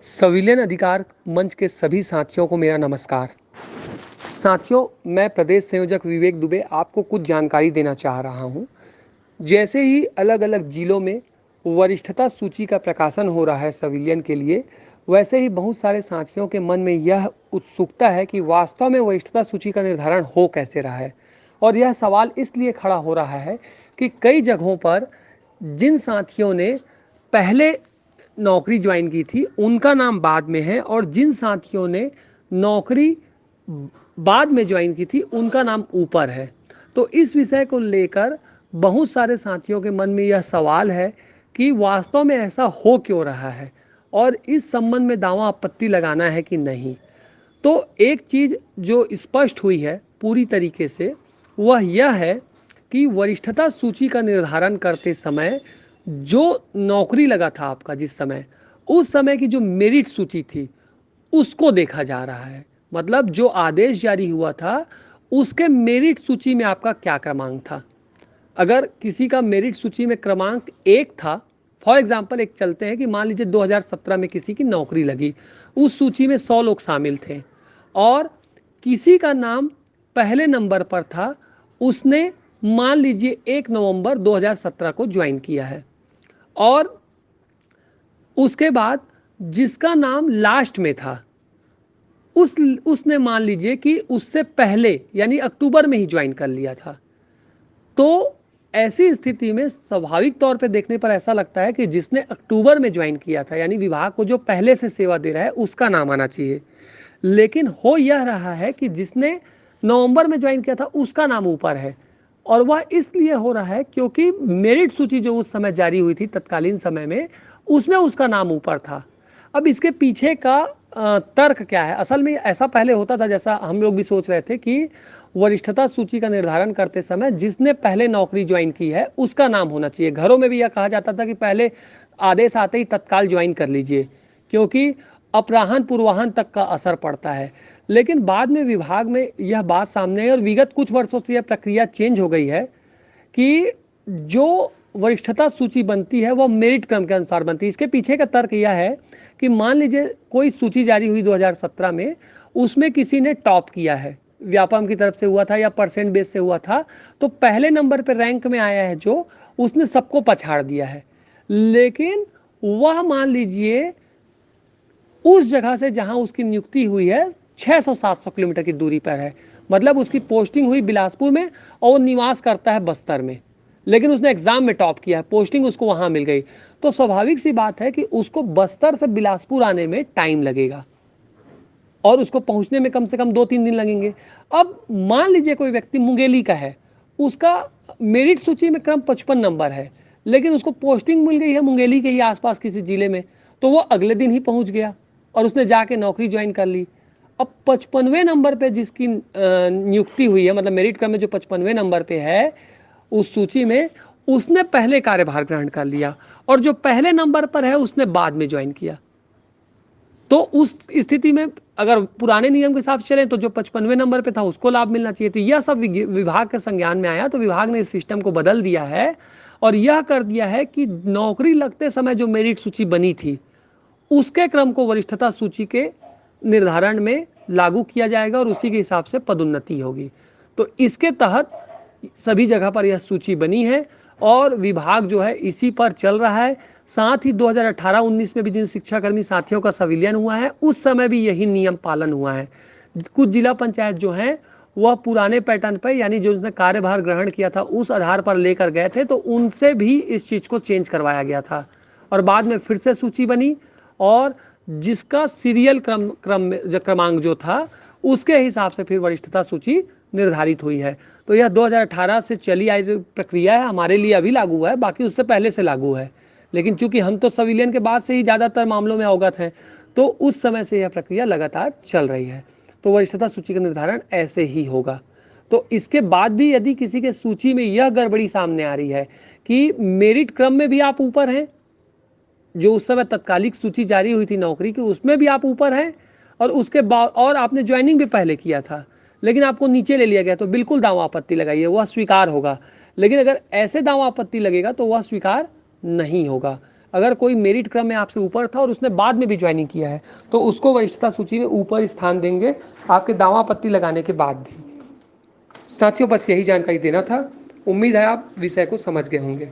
संविलियन अधिकार मंच के सभी साथियों को मेरा नमस्कार। साथियों, मैं प्रदेश संयोजक विवेक दुबे आपको कुछ जानकारी देना चाह रहा हूं। जैसे ही अलग अलग जिलों में वरिष्ठता सूची का प्रकाशन हो रहा है संविलियन के लिए, वैसे ही बहुत सारे साथियों के मन में यह उत्सुकता है कि वास्तव में वरिष्ठता सूची का निर्धारण हो कैसे रहा है। और यह सवाल इसलिए खड़ा हो रहा है कि कई जगहों पर जिन साथियों ने पहले नौकरी ज्वाइन की थी उनका नाम बाद में है, और जिन साथियों ने नौकरी बाद में ज्वाइन की थी उनका नाम ऊपर है। तो इस विषय को लेकर बहुत सारे साथियों के मन में यह सवाल है कि वास्तव में ऐसा हो क्यों रहा है और इस संबंध में दावा आपत्ति लगाना है कि नहीं। तो एक चीज़ जो स्पष्ट हुई है पूरी तरीके से, वह यह है कि वरिष्ठता सूची का निर्धारण करते समय जो नौकरी लगा था आपका जिस समय, उस समय की जो मेरिट सूची थी उसको देखा जा रहा है। मतलब जो आदेश जारी हुआ था उसके मेरिट सूची में आपका क्या क्रमांक था। अगर किसी का मेरिट सूची में क्रमांक 1 था, फॉर एग्जांपल एक चलते हैं कि मान लीजिए 2017 में किसी की नौकरी लगी, उस सूची में 100 लोग शामिल थे और किसी का नाम पहले नंबर पर था, उसने मान लीजिए 1 नवंबर 2017 को ज्वाइन किया है, और उसके बाद जिसका नाम लास्ट में था उसने मान लीजिए कि उससे पहले यानी अक्टूबर में ही ज्वाइन कर लिया था। तो ऐसी स्थिति में स्वाभाविक तौर पे देखने पर ऐसा लगता है कि जिसने अक्टूबर में ज्वाइन किया था यानी विभाग को जो पहले से सेवा दे रहा है उसका नाम आना चाहिए। लेकिन हो यह रहा है कि जिसने नवंबर में ज्वाइन किया था उसका नाम ऊपर है, और वह इसलिए हो रहा है क्योंकि मेरिट सूची जो उस समय जारी हुई थी तत्कालीन समय में, उसमें उसका नाम ऊपर था। अब इसके पीछे का तर्क क्या है? असल में ऐसा पहले होता था, जैसा हम लोग भी सोच रहे थे कि वरिष्ठता सूची का निर्धारण करते समय जिसने पहले नौकरी ज्वाइन की है उसका नाम होना चाहिए। घरों में भी यह कहा जाता था कि पहले आदेश आते ही तत्काल ज्वाइन कर लीजिए, क्योंकि अपराह्न पूर्वाह्न तक का असर पड़ता है। लेकिन बाद में विभाग में यह बात सामने आई और विगत कुछ वर्षों से यह प्रक्रिया चेंज हो गई है कि जो वरिष्ठता सूची बनती है वह मेरिट क्रम के अनुसार बनती है। इसके पीछे का तर्क यह है कि मान लीजिए कोई सूची जारी हुई 2017 में, उसमें किसी ने टॉप किया है, व्यापम की तरफ से हुआ था या परसेंट बेस से हुआ था, तो पहले नंबर पर रैंक में आया है जो, उसने सबको पछाड़ दिया है। लेकिन वह मान लीजिए उस जगह से जहां उसकी नियुक्ति हुई है 600-700 किलोमीटर की दूरी पर है, मतलब उसकी पोस्टिंग हुई बिलासपुर में और वो निवास करता है बस्तर में, लेकिन उसने एग्जाम में टॉप किया है, पोस्टिंग उसको वहां मिल गई। तो स्वाभाविक सी बात है कि उसको बस्तर से बिलासपुर आने में टाइम लगेगा और उसको पहुंचने में कम से कम 2-3 दिन लगेंगे। अब मान लीजिए कोई व्यक्ति मुंगेली का है, उसका मेरिट सूची में क्रम 55 नंबर है, लेकिन उसको पोस्टिंग मिल गई है मुंगेली के ही आसपास किसी जिले में, तो वो अगले दिन ही पहुंच गया और उसने जाके नौकरी ज्वाइन कर ली। अब 55वें नंबर पे जिसकी नियुक्ति हुई है, मतलब मेरिट क्रम में जो 55वें नंबर पे है उस सूची में, उसने पहले कार्यभार ग्रहण कर लिया, और जो पहले नंबर पर है उसने बाद में ज्वाइन किया। तो उस स्थिति में अगर पुराने नियम के हिसाब से चले तो जो 55वें नंबर पे था उसको लाभ मिलना चाहिए। तो यह सब विभाग के संज्ञान में आया, तो विभाग ने इस सिस्टम को बदल दिया है और यह कर दिया है कि नौकरी लगते समय जो मेरिट सूची बनी थी उसके क्रम को वरिष्ठता सूची के निर्धारण में लागू किया जाएगा और उसी के हिसाब से पदोन्नति होगी। तो इसके तहत सभी जगह पर यह सूची बनी है और विभाग जो है इसी पर चल रहा है। साथ ही 2018-19 में भी जिन शिक्षाकर्मी साथियों का संविलियन हुआ है उस समय भी यही नियम पालन हुआ है। कुछ जिला पंचायत जो हैं वह पुराने पैटर्न पर, यानी जो उसने कार्यभार ग्रहण किया था उस आधार पर लेकर गए थे, तो उनसे भी इस चीज़ को चेंज करवाया गया था और बाद में फिर से सूची बनी और जिसका सीरियल क्रमांक जो था उसके हिसाब से फिर वरिष्ठता सूची निर्धारित हुई है। तो यह 2018 से चली आई प्रक्रिया है, हमारे लिए अभी लागू हुआ है, बाकी उससे पहले से लागू है। लेकिन चूंकि हम तो संविलियन के बाद से ही ज़्यादातर मामलों में अवगत हैं, तो उस समय से यह प्रक्रिया लगातार चल रही है। तो वरिष्ठता सूची का निर्धारण ऐसे ही होगा। तो इसके बाद भी यदि किसी के सूची में यह गड़बड़ी सामने आ रही है कि मेरिट क्रम में भी आप ऊपर हैं, जो उस समय तत्कालिक सूची जारी हुई थी नौकरी की उसमें भी आप ऊपर हैं, और उसके बाद और आपने ज्वाइनिंग भी पहले किया था लेकिन आपको नीचे ले लिया गया, तो बिल्कुल दावा आपत्ति लगाइए, वह स्वीकार होगा। लेकिन अगर ऐसे दावा आपत्ति लगेगा तो वह स्वीकार नहीं होगा। अगर कोई मेरिट क्रम में आपसे ऊपर था और उसने बाद में भी ज्वाइनिंग किया है तो उसको वरिष्ठता सूची में ऊपर स्थान देंगे, आपके दावा आपत्ति लगाने के बाद भी। साथियों, बस यही जानकारी देना था। उम्मीद है आप विषय को समझ गए होंगे।